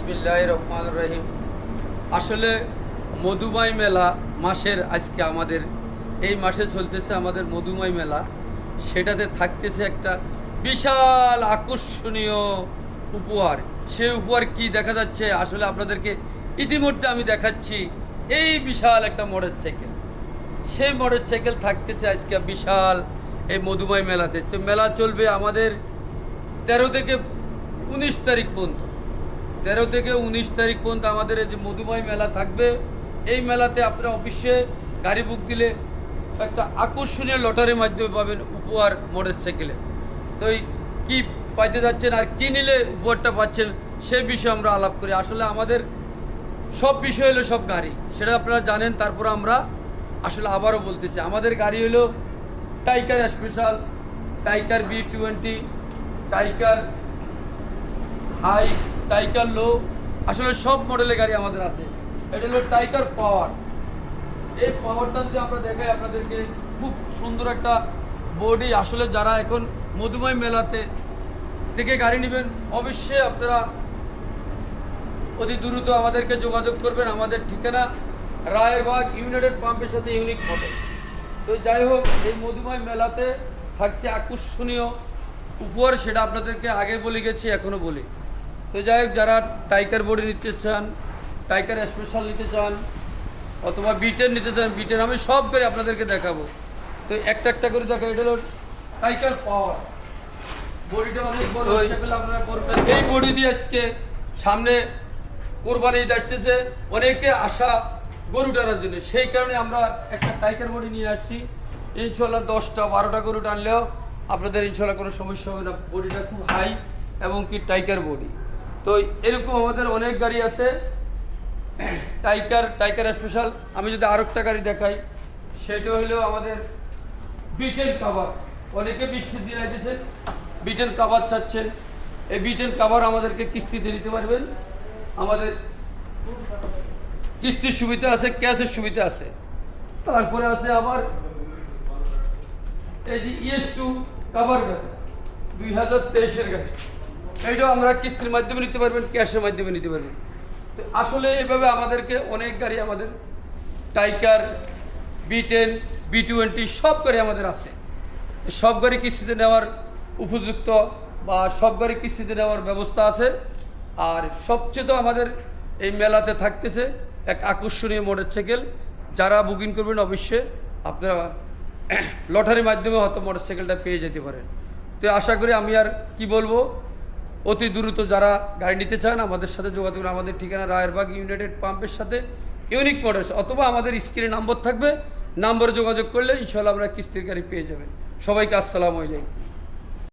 বিসমিল্লাহির রহমানির রহিম। আসলে মধুময় মেলা মাসের আজকে আমাদের এই মাসে চলতেছে আমাদের মধুময় মেলা। সেটাতে থাকতেছে একটা বিশাল আকর্ষণীয় উপহার। সেই উপহার কি দেখা যাচ্ছে আসলে আপনাদেরকে ইতিমধ্যে আমি দেখাচ্ছি। এই বিশাল একটা মোটর সাইকেল, সেই মোটর সাইকেল থাকতেছে আজকে বিশাল এই মধুময় মেলাতে। তো মেলা চলবে আমাদের 13 থেকে 19 তারিখ পর্যন্ত। 13 থেকে 19 তারিখ পর্যন্ত আমাদের এই যে মধুময় মেলা থাকবে। এই মেলাতে আপনারা অফিসে গাড়ি বুক দিলে একটা আকর্ষণীয় লটারির মাধ্যমে পাবেন উপহার মোটর সাইকেলে। তো এই কী পাইতে যাচ্ছেন আর কী নিলে উপহারটা পাচ্ছেন সেই বিষয়ে আমরা আলাপ করি। আসলে আমাদের সব বিষয় হলো সব গাড়ি, সেটা আপনারা জানেন। তারপর আমরা আসলে আবারও বলতেছি, আমাদের গাড়ি হলো Tiger special, Tiger B20, Tiger high, Tiger low, আসলে সব মডেলের গাড়ি আমাদের আছে। এটা হলো টাইগার পাওয়ার। এই পাওয়ারটা যদি আমরা দেখাই আপনাদেরকে, খুব সুন্দর একটা বডি। আসলে যারা এখন মধুময় মেলাতে থেকে গাড়ি নেবেন অবশ্যই আপনারা অতি দ্রুত আমাদেরকে যোগাযোগ করবেন। আমাদের ঠিকানা রায়েরবাগ ইউনাইটেড পাম্পের সাথে ইউনিক মডেল। তো যাই হোক, এই মধুময় মেলাতে থাকছে আকর্ষণীয় উপহার, সেটা আপনাদেরকে আগে বলে গেছি, এখনও বলি। তো যাই হোক, যারা টাইগার বডি নিতে চান, টাইগার স্পেশাল নিতে চান, অথবা B10 নিতে চান, B10 আমি সব করে আপনাদেরকে দেখাবো। তো একটা একটা করে দেখা। এটা হলো টাইগার পাওয়ার, বডিটা অনেক বড়, আপনারা করবেন। এই বডি দিয়ে আজকে সামনে কোরবানি ঈদ আসতেছে, অনেকে আশা গরু টানার জন্য। সেই কারণে আমরা একটা টাইগার বডি নিয়ে আসছি। ইনশাল্লাহ 10টা 12টা গরু টানলেও আপনাদের ইনশাল্লাহ কোনো সমস্যা হবে না। বডিটা খুব হাই এবং কি টাইগার বডি। তো এরকম আমাদের অনেক গাড়ি আছে টাইগার স্পেশাল। আমি যদি আরও একটা গাড়ি দেখাই, সেটা হলো আমাদের B10 কাভার। অনেকে বৃষ্টির দিন আইতেছে, B10 কাভার চাচ্ছেন। এই B10 কাভার আমাদেরকে কিস্তিতে নিতে পারবেন। আমাদের কিস্তির সুবিধা আছে, ক্যাশের সুবিধা আছে। তারপরে আছে আবার এই যে ES2 কাভার গাড়ি, 2023-এর গাড়ি। এইটাও আমরা কিস্তির মাধ্যমে নিতে পারবেন, ক্যাশের মাধ্যমে নিতে পারবেন। তো আসলে এইভাবে আমাদেরকে অনেক গাড়ি, আমাদের টাইগার, B10, B20 সব গাড়ি আমাদের আছে। সব গাড়ি কিস্তিতে নেওয়ার উপযুক্ত বা সব গাড়ি কিস্তিতে নেওয়ার ব্যবস্থা আছে। আর সবচেয়ে তো আমাদের এই মেলাতে থাকতেছে এক আকর্ষণীয় মোটর সাইকেল। যারা বুকিং করবেন অবশ্যই আপনারা লটারির মাধ্যমে হয়তো মোটর সাইকেলটা পেয়ে যেতে পারেন। তো আশা করি, আমি আর কি বলবো, অতি দ্রুত যারা গাড়ি নিতে চান আমাদের সাথে যোগাযোগ করুন। আমাদের ঠিকানা রায়েরবাগ ইউনাইটেড পাম্পের সাথে ইউনিক মোটরস, অথবা আমাদের স্ক্রিনে নম্বর থাকবে, নম্বরে যোগাযোগ করলে ইনশাআল্লাহ আমরা কিস্তির গাড়ি পেয়ে যাবেন। সবাইকে আসসালামু আলাইকুম।